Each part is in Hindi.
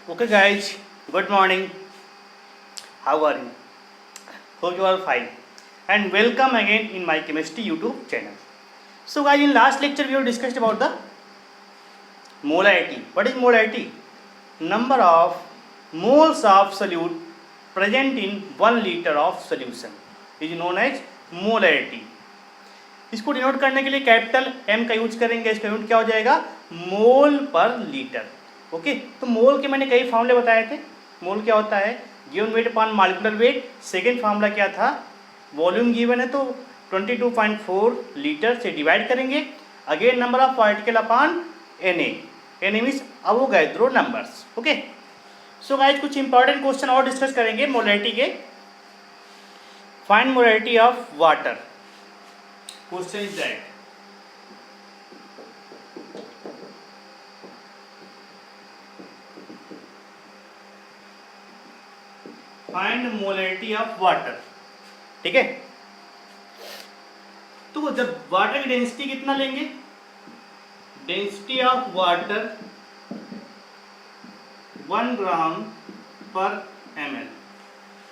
Okay, guys, good morning. How are you? Hope you are fine. And welcome again in my chemistry YouTube channel. So, guys, in last lecture we have discussed about the molarity. What is molarity? Number of moles of solute present in 1 liter of solution is known as molarity. इसको डिनोट करने के लिए कैपिटल एम का यूज करेंगे. इसका यूनिट क्या हो जाएगा? मोल पर लीटर. ओके, तो मोल के मैंने कई फॉर्मूले बताए थे. मोल क्या होता है? Given weight upon molecular weight. Second formula क्या था? वॉल्यूम गिवन है तो 22.4 लीटर से डिवाइड करेंगे. Again number of particle upon Na. Na means Avogadro numbers. Okay, so guys कुछ इंपॉर्टेंट क्वेश्चन और डिस्कस करेंगे मोलैरिटी के. Find molarity of water. Question is that find molarity of water. ठीक है, तो जब वाटर की डेंसिटी कितना लेंगे? डेंसिटी ऑफ वाटर 1 ग्राम पर ml.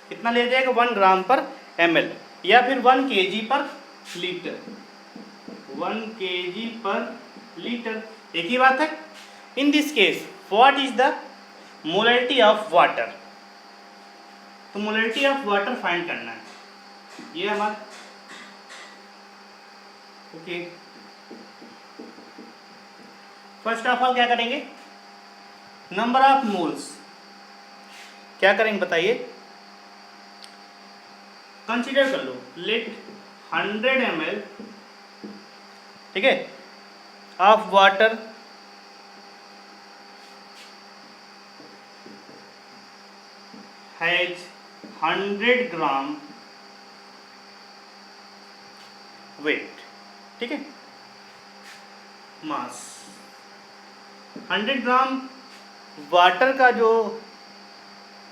कितना ले जाएगा? 1 ग्राम पर ml या फिर 1 kg पर लीटर. 1 kg पर लीटर एक ही बात है. इन this case what is the molarity of water? तो मोलैरिटी ऑफ वाटर फाइंड करना है. ये हमारा ओके. फर्स्ट ऑफ ऑल क्या करेंगे? नंबर ऑफ मोल्स क्या करेंगे बताइए? कंसीडर कर लो. लेट 100 ml, ठीक है, of water has 100 gram weight. ठीक है, मास 100 ग्राम. वाटर का जो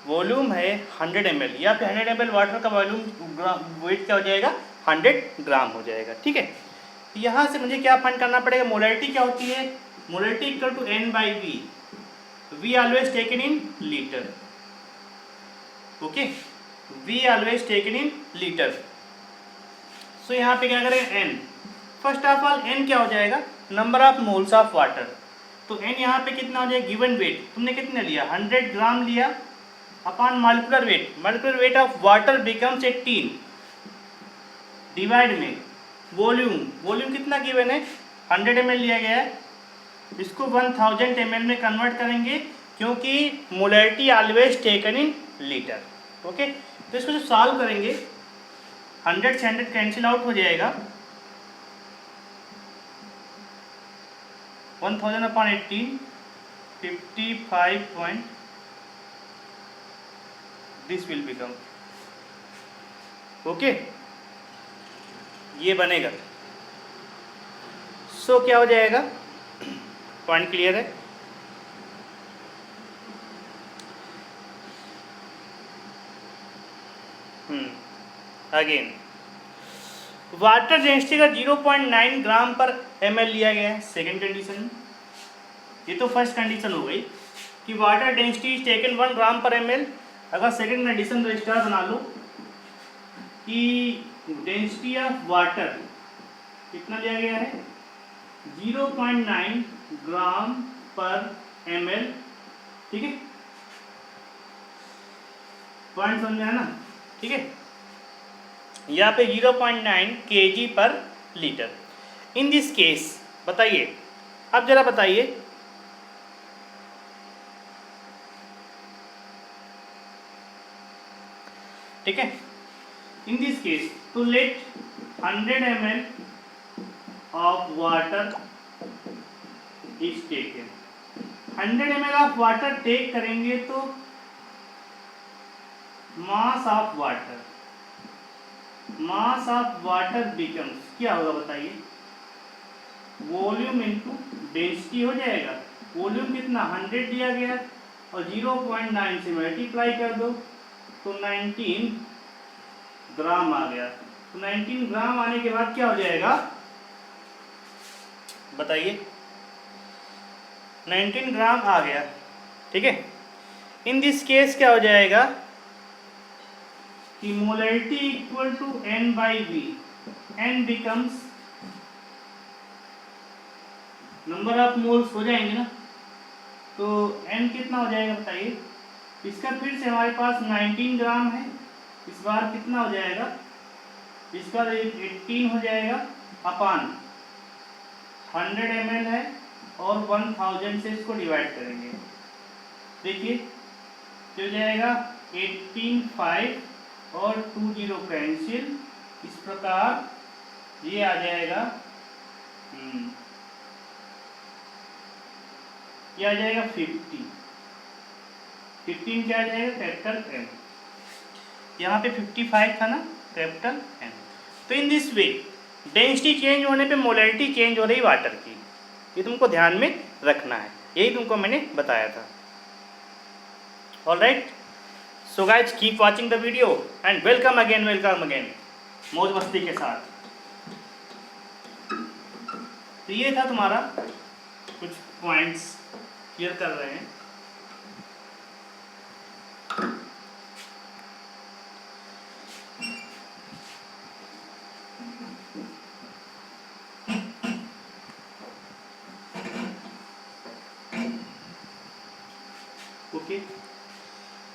वॉल्यूम है 100 ml या फिर 100 ml वाटर का वॉल्यूम वेट क्या हो जाएगा? 100 ग्राम हो जाएगा. ठीक है, यहाँ से मुझे क्या फाइंड करना पड़ेगा? मोलैरिटी क्या होती है? Molarity equal to N/V. V always taken in litre. Okay, V always taken in litre. So यहाँ पे क्या करेंगे? N. First of all N क्या हो जाएगा? Number of moles of water. तो N यहाँ पे कितना हो जाएगा? गिवन वेट तुमने कितना लिया? 100 ग्राम लिया upon molecular weight. Molecular weight of water becomes 18 divide में वॉल्यूम. वॉल्यूम कितना गिवन है? 100 ml लिया गया है. इसको 1000 ml में कन्वर्ट करेंगे क्योंकि molarity always taken in litre. Okay, तो इसको जब सॉल्व करेंगे 100 से 100 कैंसिल आउट हो जाएगा. 1000 upon 18 55 this will become. Okay, ये बनेगा. सो क्या हो जाएगा? पॉइंट क्लियर है? अगेन वाटर डेंसिटी का 0.9 ग्राम पर ml लिया गया है. सेकेंड कंडीशन, ये तो फर्स्ट कंडीशन हो गई कि वाटर डेंसिटी इज टेकन 1 ग्राम पर ml. अगर सेकेंड कंडीशन तो स्टार बना लो कि डेंसिटी ऑफ वाटर कितना लिया गया है? 0.9 ग्राम पर ml. ठीक है, पॉइंट समझ में है ना? ठीक है, यहाँ पे 0.9 kg पर लीटर. इन दिस केस बताइए, अब जरा बताइए ठीक है. In this case, to let 100 ml of water is taken. 100 ml of water take करेंगे तो mass of water becomes क्या होगा बताइए? वॉल्यूम इनटू डेंसिटी हो जाएगा. वॉल्यूम कितना? 100 दिया गया और 0.9 से मल्टीप्लाई कर दो तो 19 ग्राम आ गया. तो 19 ग्राम आने के बाद क्या हो जाएगा बताइए? 19 ग्राम आ गया. ठीक है, इन दिस केस क्या हो जाएगा कि molarity equal to n by V, n becomes number of moles हो जाएंगे ना, तो n कितना हो जाएगा बताइए। इसका फिर से हमारे पास 19 ग्राम है, इस बार कितना हो जाएगा, इसका 18 हो जाएगा अपान 100 ml है और 1000 से इसको डिवाइड करेंगे। देखिए हो जाएगा 18 5 और 2 0 कैंसिल, इस प्रकार ये आ जाएगा ये आ जाएगा 50। 15 क्या आ जाएगा कैपिटल M, यहाँ पे 55 था ना कैपिटल M। तो in this way density change होने पे मोलैरिटी चेंज हो रही वाटर की, ये तुमको ध्यान में रखना है, यही तुमको मैंने बताया था। Alright, so guys keep watching the video and welcome again मौज मस्ती के साथ। तो ये था तुम्हारा कुछ पॉइंट्स क्लियर कर रहे हैं। ओके,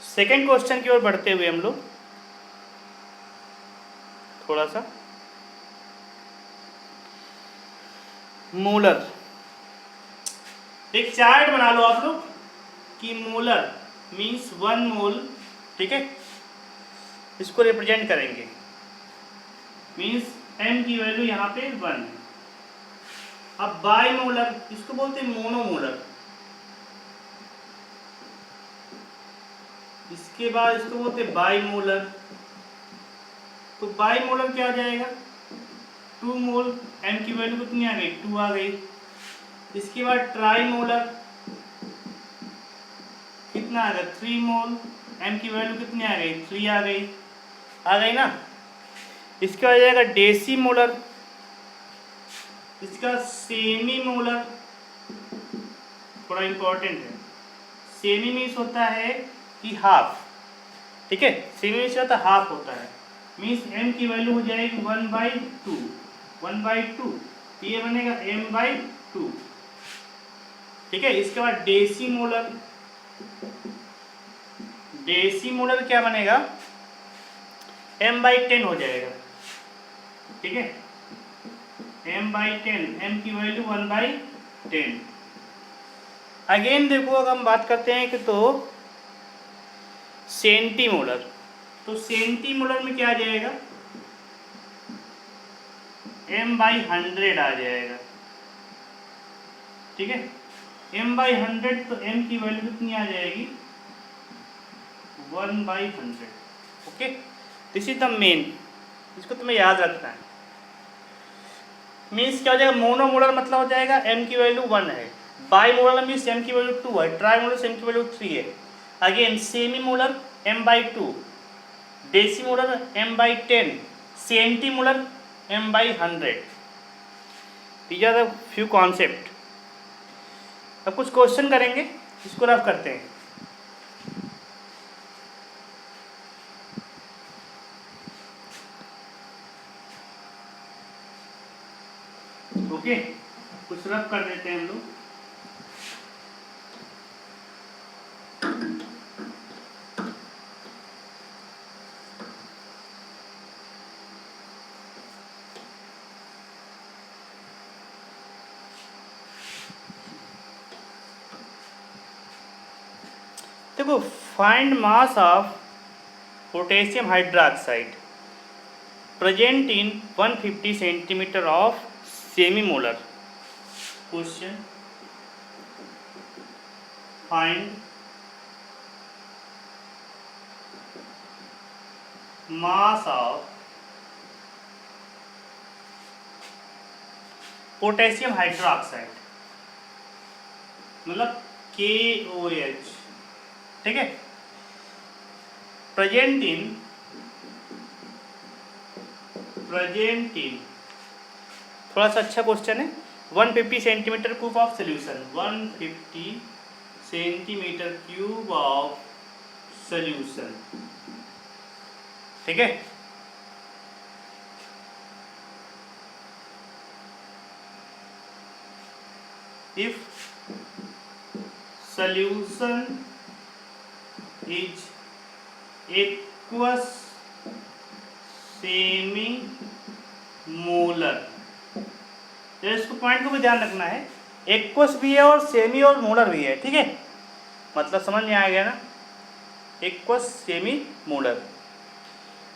सेकेंड क्वेश्चन की ओर बढ़ते हुए हम लोग थोड़ा सा मोलर, एक चार्ट बना लो आप लोग कि मोलर मीन्स 1 मोल, ठीक है, इसको रिप्रेजेंट करेंगे, मीन्स m की वैल्यू यहाँ पे 1 है। अब बाई मोलर इसको बोलते हैं मोनोमोलर, इसके बाद इसको बोलते हैं बाई मोलर। तो बाई मोलर क्या आ जाएगा 2 मोल, m की वैल्यू कितनी आ गई 2 आ गई। इसके बाद ट्राई मोलर कितना आ गया 3 मोल, m की वैल्यू कितनी आ गई 3 आ गई ना। इसके बाद जाएगा डेसी मोलर, इसका सेमी मोलर, थोड़ा इंपॉर्टेंट है, सेमी मीन्स होता है कि हाफ, ठीक है, सेमी मीन्स होता है हाफ होता है, मीन्स m की वैल्यू हो जाएगी 1/2, तो ये बनेगा m/2, ठीक है। इसके बाद डेसी मोलर क्या बनेगा m/10 हो जाएगा, ठीक है, m/10, m की वैल्यू 1/10। अगेन देखो अगर हम बात करते हैं कि तो सेंटीमोलर, तो सेंटीमोलर में क्या आ जाएगा m/100 आ जाएगा, ठीक है, m/100, तो m की वैल्यू कितनी आ जाएगी 1/100। Okay, this is the main, इसको तुम्हें याद रखना है। मीन्स क्या हो जाएगा मोनोमोलर मतलब हो जाएगा m की वैल्यू 1 है, बाई मोलर मीन्स m की वैल्यू 2 है, ट्राई मोलर m की वैल्यू 3 है। Again semimolar m/2, decimolar m/10, centimolar m/100। These are the few concept. अब कुछ क्वेश्चन करेंगे, इसको रफ करते हैं। ओके, कुछ रफ कर देते हैं हम लोग। देखो, find mass of potassium hydroxide present in 150 centimetre of semi molar. Question, find mass of potassium hydroxide मतलब KOH, ठीक है, प्रेजेंट इन थोड़ा सा अच्छा क्वेश्चन है। 150 centimetre cube of solution, 150 centimetre cube of solution. ठीक है, if solution is aqueous semi molar. तो इसको पॉइंट को भी ध्यान रखना है, एक्वस भी है और सेमी और मोलर भी है। ठीक है, मतलब समझ में आ गया ना, एक्वस सेमी मोलर,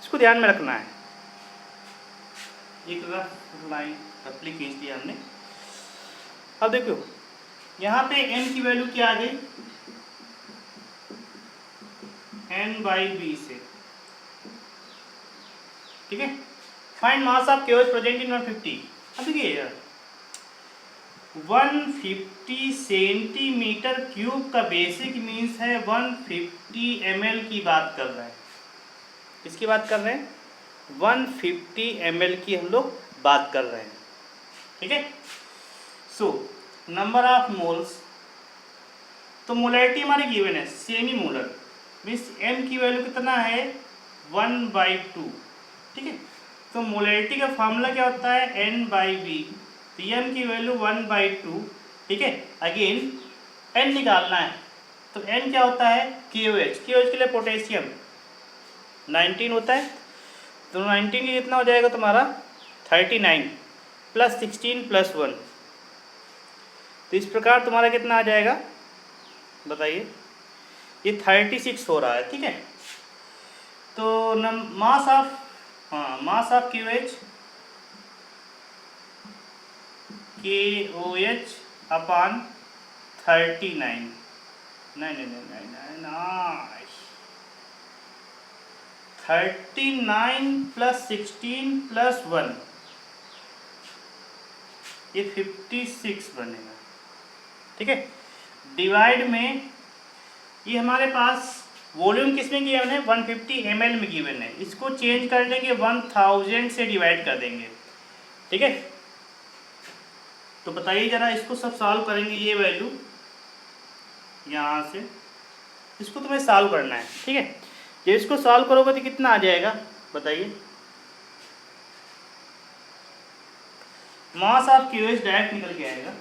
इसको ध्यान में रखना है। एक रफ लाइन रफली खींच दिया हमने। अब देखो यहाँ पे m की वैल्यू क्या आ गई, n/b से। ठीक है, find mass of KOH present in 150। अब देखिए यार 150 सेंटीमीटर क्यूब का बेसिक मीन्स है 150 ml की बात कर रहे हैं। किसकी बात कर रहे हैं, 150 ml की हम लोग बात कर रहे हैं। ठीक है, सो नंबर ऑफ मोल्स, तो मोलैरिटी हमारी गिवन है सेमी मोलर, मीन्स m की वैल्यू कितना है 1/2। ठीक है, तो मोलैरिटी का फार्मूला क्या होता है n/b, तो m की वैल्यू 1/2। ठीक है, अगेन n निकालना है, तो n क्या होता है KOH, KOH के लिए पोटेशियम 19 होता है, तो 19 की कितना हो जाएगा तुम्हारा 39 + 16 + 1, तो इस प्रकार तुम्हारा कितना आ जाएगा बताइए, ये 36 हो रहा है। ठीक है, तो मास ऑफ KOH अपॉन 39 + 16 + 1, ये 56 बनेगा। ठीक है, डिवाइड में ये हमारे पास वॉल्यूम किस में गिवन है 150 ml में गिवन है, इसको चेंज कर देंगे 1000 से डिवाइड कर देंगे। ठीक है, तो बताइए जरा, इसको सब सॉल्व करेंगे, ये वैल्यू यहाँ से इसको तुम्हें सॉल्व करना है। ठीक है, जब इसको सॉल्व करोगे तो कितना आ जाएगा बताइए, मास ऑफ KOH डायरेक्ट निकल के आएगा।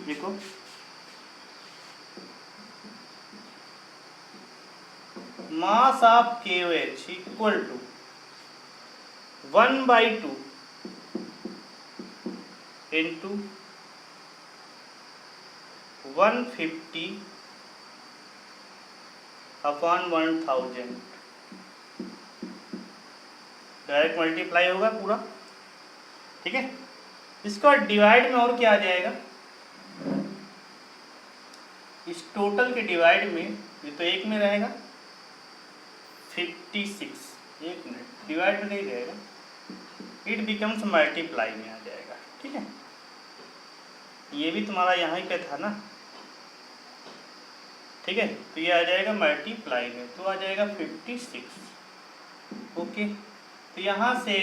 देखो mass of KOH equal to 1/2 into 150 upon 1000, direct multiply होगा पूरा। ठीक है, इसका डिवाइड में और क्या आ जाएगा, इस टोटल के डिवाइड में ये तो एक में रहेगा 56, एक मिनट डिवाइड में नहीं रहेगा, इट बिकम्स मल्टीप्लाई में आ जाएगा। ठीक है, ये भी तुम्हारा यहाँ ही पे था ना। ठीक है, तो ये आ जाएगा मल्टीप्लाई में, तो आ जाएगा 56। ओके, तो यहाँ से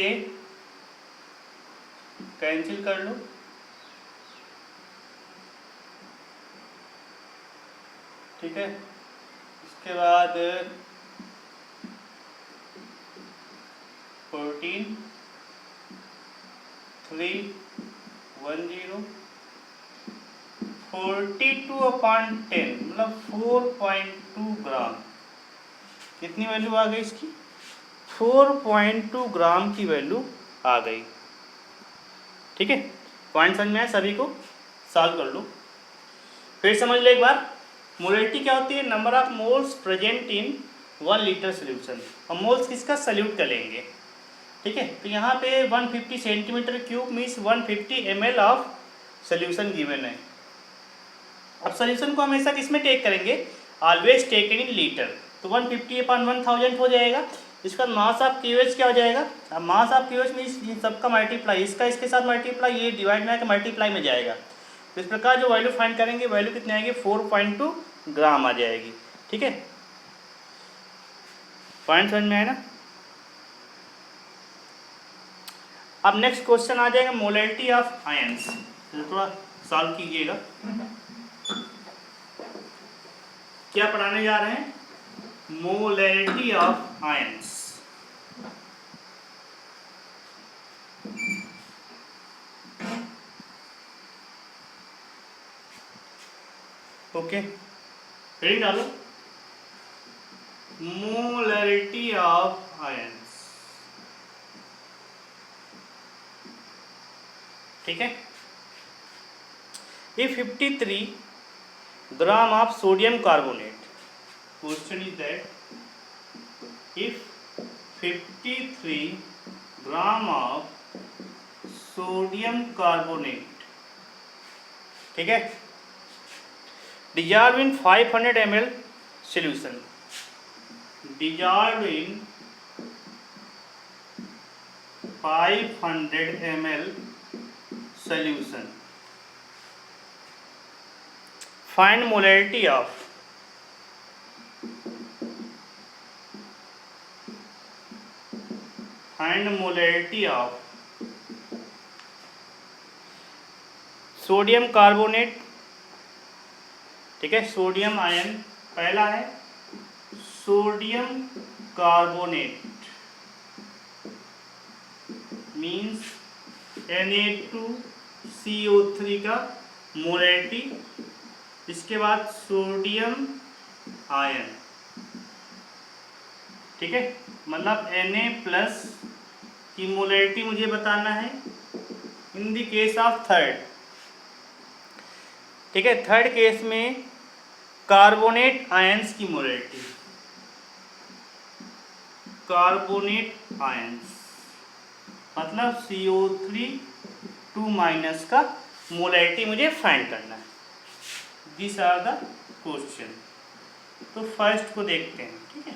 कैंसिल कर लो। ठीक है, इसके बाद 14 3 10 42/10 मतलब 4.2 ग्राम। कितनी वैल्यू आ गई इसकी, 4.2 ग्राम की वैल्यू आ गई। ठीक है, पॉइंट समझ में आया सभी को, सॉल्व कर लो। फिर समझ लो एक बार, मोलैरिटी क्या होती है, number of moles present in 1 litre solution, और मोल्स किसका सल्यूट कर लेंगे। ठीक है, तो यहाँ पे 150 centimetre cube means 150 ml of solution given है। अब सोल्यूशन को हमेशा किस में टेक करेंगे, ऑलवेज टेकन इन लीटर, तो 150/1000 हो जाएगा। इसका मास ऑफ KOH क्या हो जाएगा, अब मास ऑफ KOH मीन्स सबका मल्टीप्लाई, इसका इसके साथ मल्टीप्लाई, ये डिवाइड में आकर मल्टीप्लाई में जाएगा। तो इस प्रकार जो वैल्यू फाइंड करेंगे, वैल्यू कितनी आएगी 4.2 ग्राम आ जाएगी। ठीक है, पॉइंट समझ में आया ना। अब नेक्स्ट क्वेश्चन आ जाएगा मोलैरिटी ऑफ आयंस, तो थोड़ा सॉल्व कीजिएगा। क्या पढ़ाने जा रहे हैं, molarity of ions. Okay, heading डालो, molarity of ions. ठीक है। If 53 gram of sodium carbonate, question is that if 53 gram of sodium carbonate, ठीक है, dissolved in 500 ml solution, dissolved in 500 ml solution, find molarity of sodium carbonate, ठीक है, सोडियम आयन पहला है, सोडियम कार्बोनेट मीन्स Na2CO3 का मोलैरिटी, इसके बाद सोडियम आयन, ठीक है, मतलब Na+ की मोलैरिटी मुझे बताना है in the case of third, ठीक है, थर्ड केस में कार्बोनेट आयंस की मोलैरिटी, कार्बोनेट आयंस मतलब CO3 2- का मोलैरिटी मुझे फाइंड करना है। This are the question. तो फर्स्ट को देखते हैं, ठीक है।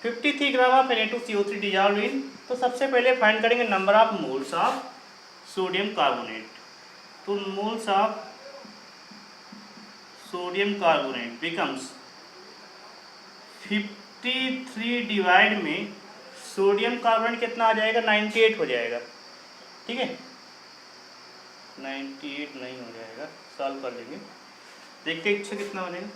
53 gram of Na2CO3 dissolve in, तो सबसे पहले फाइंड करेंगे number of moles of sodium carbonate. तो moles of sodium carbonate becomes 53 divide में सोडियम कार्बोनेट कितना आ जाएगा, 98 हो जाएगा, ठीक है, 98 नहीं हो जाएगा, सॉल्व कर लेंगे, देखते हैं इच्छा कितना बनेगा।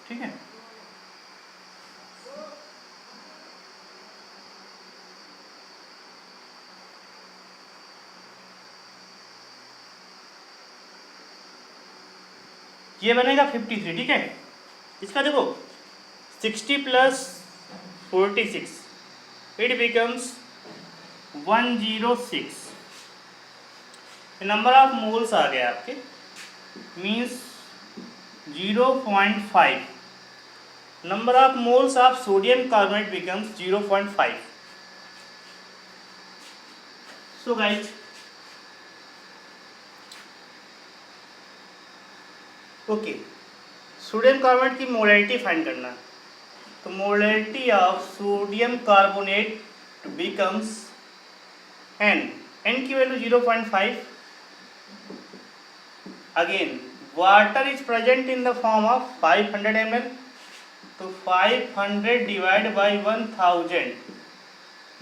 ठीक है, ये बनेगा 53, ठीक है। इसका देखो 60 + 46 it becomes 106, number of moles आ गया आपके, means 0.5, number of moles of sodium carbonate becomes 0.5। So guys okay, sodium carbonate की मोलैरिटी फाइंड करना है, तो molarity of sodium carbonate becomes n की value 0.5। Again water is present in the form of 500 ml, तो 500 divide by 1000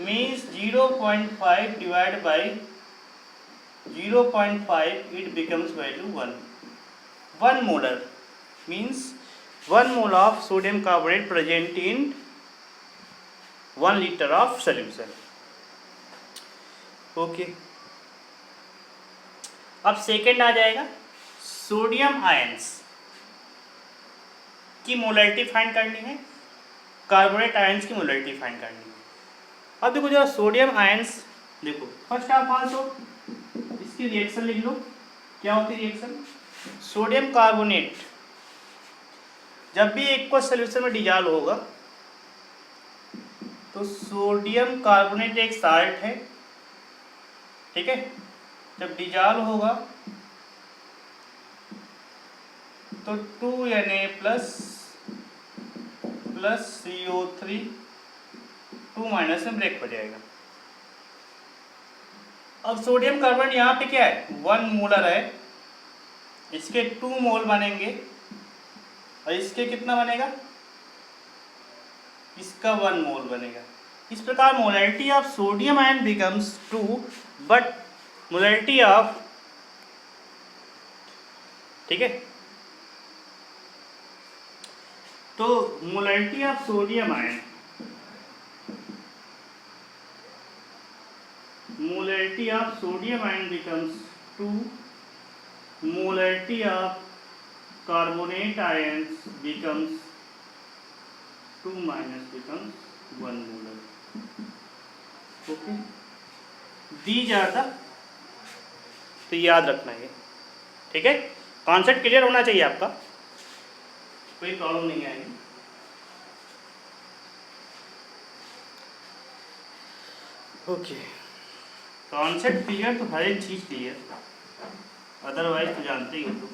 means 0.5 divide by 0.5 it becomes value 1 molar means 1 mole of sodium carbonate present in 1 litre of solution. Okay, अब सेकेंड आ जाएगा, सोडियम आयंस की मोलैरिटी फाइंड करनी है, कार्बोनेट आयंस की मोलैरिटी फाइंड करनी है। अब देखो जरा सोडियम आयंस, देखो फर्स्ट ऑफ ऑल तो इसकी रिएक्शन लिख लो, क्या होती है रिएक्शन, सोडियम कार्बोनेट जब भी एक्वस सॉल्यूशन में डिजॉल्व होगा तो सोडियम कार्बोनेट एक साल्ट है, ठीक है, जब डिजॉल्व होगा तो 2Na+ + CO3 2- में ब्रेक हो जाएगा। अब सोडियम कार्बोनेट यहाँ पे क्या है, 1 मोलर है, इसके 2 मोल बनेंगे और इसके कितना बनेगा, इसका 1 मोल बनेगा। इस प्रकार molarity of sodium ion becomes 2, but molarity of ठीक है। तो molarity of sodium ion, molarity of sodium ion becomes 2, molarity of carbonate ions becomes 2 minus becomes 1 molar. Okay, these are the, तो याद रखना है, ठीक है। कॉन्सेप्ट क्लियर होना चाहिए आपका, कोई प्रॉब्लम नहीं आएगी। ओके, कॉन्सेप्ट क्लियर तो हर एक चीज़ क्लियर, अदरवाइज तो जानते ही हो तुम।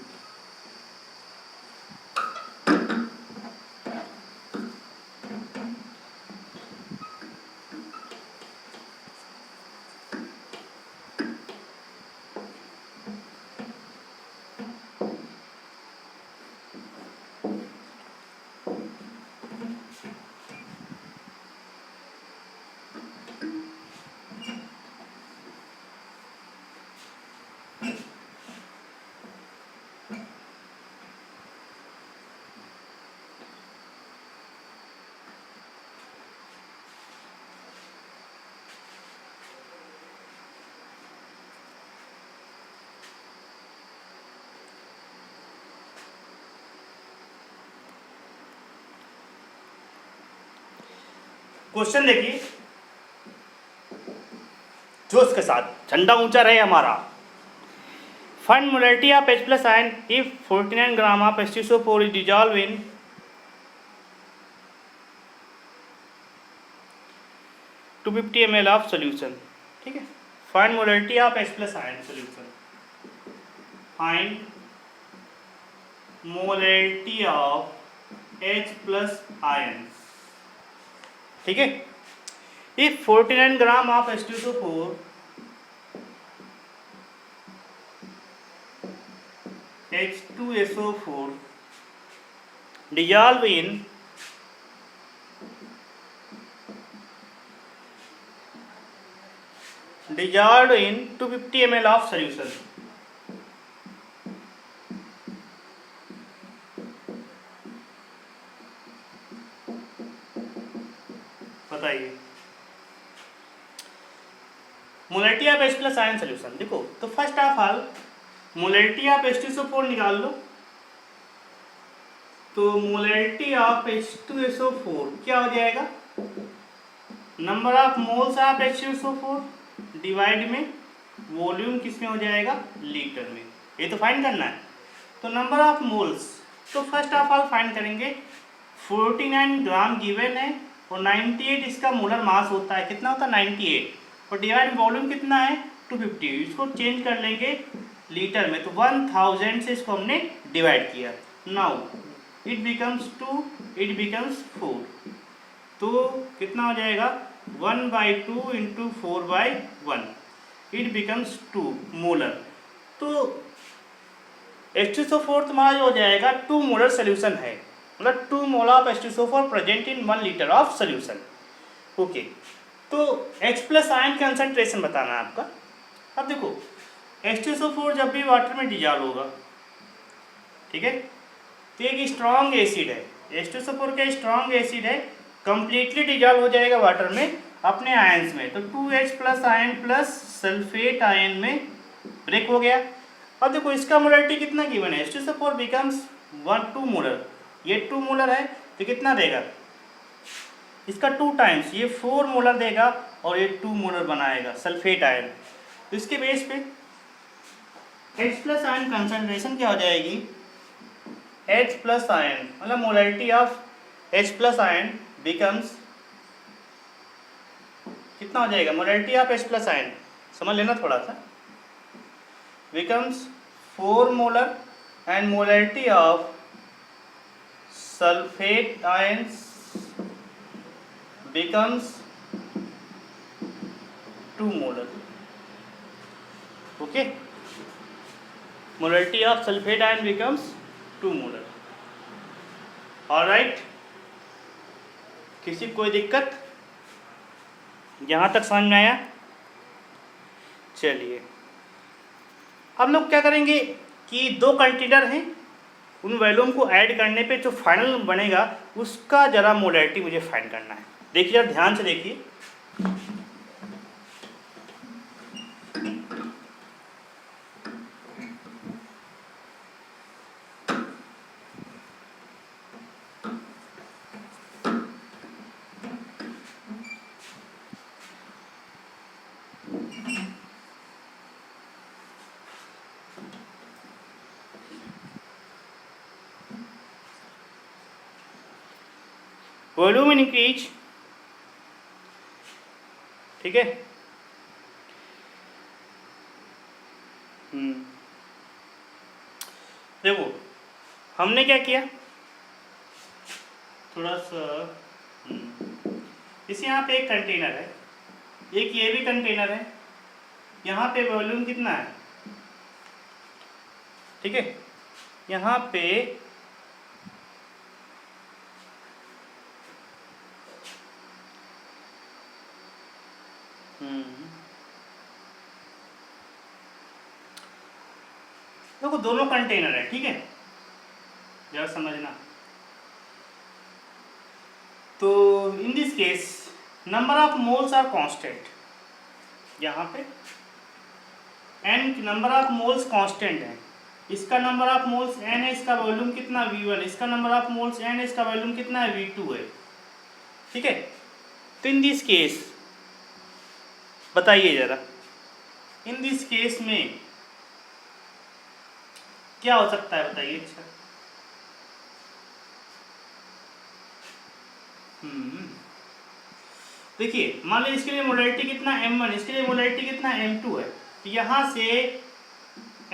क्वेश्चन देखिए, जोश के साथ, झंडा ऊंचा रहे हमारा। Find molarity of H plus ion if 49 gram of H2SO4 is dissolve in 250 ml of solution. ठीक है, find molarity of H plus ion solution, find molarity of H plus ion. ठीक है, if 49 gram of H2SO4 H2SO4 dissolve in 250 ml of solution, बताइए molarity of H plus ion solution. देखो, तो first of all molarity of H2SO4 निकाल लो। तो मोलैरिटी ऑफ H2SO4 क्या हो जाएगा, number of moles of H2SO4 divide में वॉल्यूम किस में हो जाएगा, लीटर में। ये तो फाइंड करना है। तो नंबर ऑफ मोल्स, तो फर्स्ट ऑफ ऑल फाइंड करेंगे, 49 ग्राम गिवन है और 98 इसका मोलर मास होता है। कितना होता है, 98, और डिवाइड वॉल्यूम कितना है, 250। इसको चेंज कर लेंगे लीटर में, तो 1000 से इसको हमने डिवाइड किया। Now it becomes 2, it becomes 4, तो कितना हो जाएगा, 1/2 इंटू 4/1, इट बिकम्स 2 मोलर। तो H2SO4 तुम्हारा जो हो जाएगा 2 मोलर सोल्यूशन है, मतलब 2 mole of H2SO4 present in 1 litre of solution. Okay, तो H प्लस आयन कंसंट्रेशन बताना है आपका। अब देखो, H2SO4 जब भी वाटर में डिजॉल्व होगा, ठीक है, तो एक स्ट्रॉन्ग एसिड है, H2SO4 का स्ट्रॉन्ग एसिड है, कंप्लीटली डिजॉल्व हो जाएगा वाटर में अपने आयंस में। तो 2H plus ion plus sulphate ion में ब्रेक हो गया। अब देखो, इसका मोलैरिटी कितना गिवन है, H2SO4 बिकम्स 2 मोलर, ये 2 मोलर है, तो कितना देगा, इसका 2 टाइम्स, ये 4 मोलर देगा और ये 2 मोलर बनाएगा सल्फेट आयन। तो इसके बेस पे H प्लस आयन कंसंट्रेशन क्या हो जाएगी, H प्लस आयन मतलब molarity of H plus ion becomes कितना हो जाएगा, molarity of H plus ion समझ लेना थोड़ा सा, becomes 4 molar and molarity of sulphate ions becomes 2 molar. Okay, molarity of sulfate ion becomes 2 molar. All right, किसी कोई दिक्कत, यहाँ तक समझ में आया? चलिए अब लोग क्या करेंगे, कि दो कंटेनर हैं, उन वॉल्यूम को ऐड करने पे जो फाइनल बनेगा उसका जरा मोलैरिटी मुझे फाइंड करना है। देखिए जरा ध्यान से देखिए, वॉल्यूम इंक्रीज, ठीक है। देखो हमने क्या किया, थोड़ा सा इस यहाँ पे एक कंटेनर है, एक ये भी कंटेनर है, यहाँ पे वॉल्यूम कितना है, ठीक है। यहाँ पे देखो दोनों कंटेनर है, ठीक है, जरा समझना। तो in this case number of moles are constant, यहाँ पे n number of moles constant है, इसका नंबर ऑफ मोल्स n है, इसका वॉल्यूम कितना v1, इसका नंबर ऑफ मोल्स n है, इसका वॉल्यूम कितना है v2 है, ठीक है। तो इन दिस केस बताइए जरा, इन दिस केस में क्या हो सकता है बताइए। अच्छा देखिए मान लीजिए इसके लिए मोलैरिटी कितना m1, इसके लिए मोलैरिटी कितना m2 है, तो यहाँ से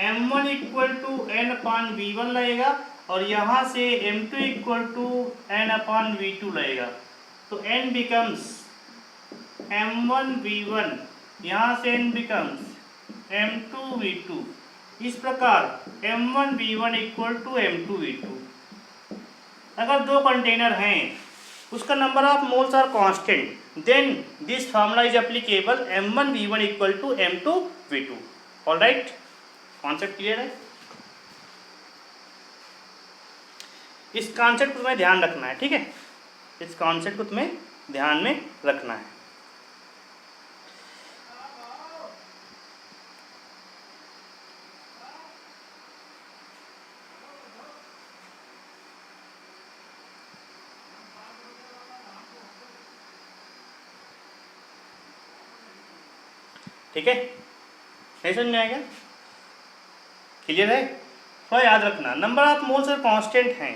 m1 equal to n upon v1 लगेगा और यहाँ से m2 equal to n upon v2 लगेगा। तो n बिकम्स m1 v1, यहाँ से n बिकम्स m2 v2। इस प्रकार m1 v1 equal to m2 v2। अगर दो कंटेनर हैं उसका number of moles are constant, then this formula is applicable m1 v1 equal to m2 v2। All right, concept clear है। इस कॉन्सेप्ट को तुम्हें ध्यान रखना है, ठीक है, इस कॉन्सेप्ट को तुम्हें ध्यान में रखना है। ठीक है, नहीं समझ में आएगा, क्लियर है। थोड़ा याद रखना नंबर ऑफ मोल्स और कांस्टेंट हैं,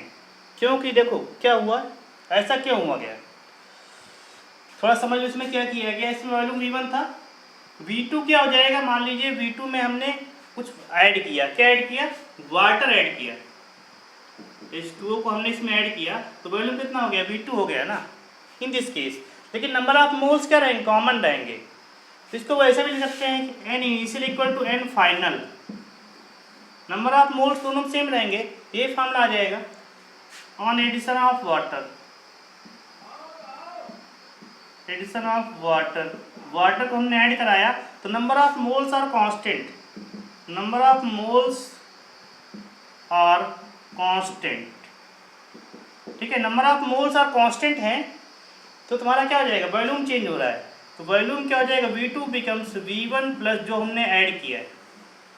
क्योंकि देखो क्या हुआ, ऐसा क्यों हुआ गया, थोड़ा समझ लो इसमें क्या किया गया। इसमें वॉल्यूम v1 था, v2 क्या हो जाएगा, मान लीजिए v2 में हमने कुछ ऐड किया, क्या ऐड किया, वाटर ऐड किया, H2O को हमने इसमें ऐड किया, तो वॉल्यूम कितना हो गया, v2 हो गया ना इन दिस केस। लेकिन नंबर ऑफ मोल्स क्या रहेंगे, कॉमन रहेंगे, तो इसको वैसे भी लिख सकते हैं कि n initial equal to n final, number of moles दोनों सेम रहेंगे, ये फार्मूला आ जाएगा on addition of water, addition of water, water को हमने ऐड कराया तो number of moles are constant, number of moles are constant, ठीक है। Number of moles are constant हैं तो तुम्हारा क्या हो जाएगा, वॉल्यूम चेंज हो रहा है, तो वॉल्यूम क्या हो जाएगा, v2 बिकम्स v1 प्लस जो हमने ऐड किया है।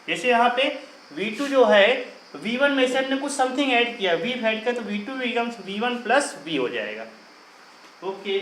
जैसे यहाँ पे v2 जो है v1 में से हमने कुछ समथिंग ऐड किया, v ऐड किया, तो v2 becomes v1 plus v हो जाएगा। ओके।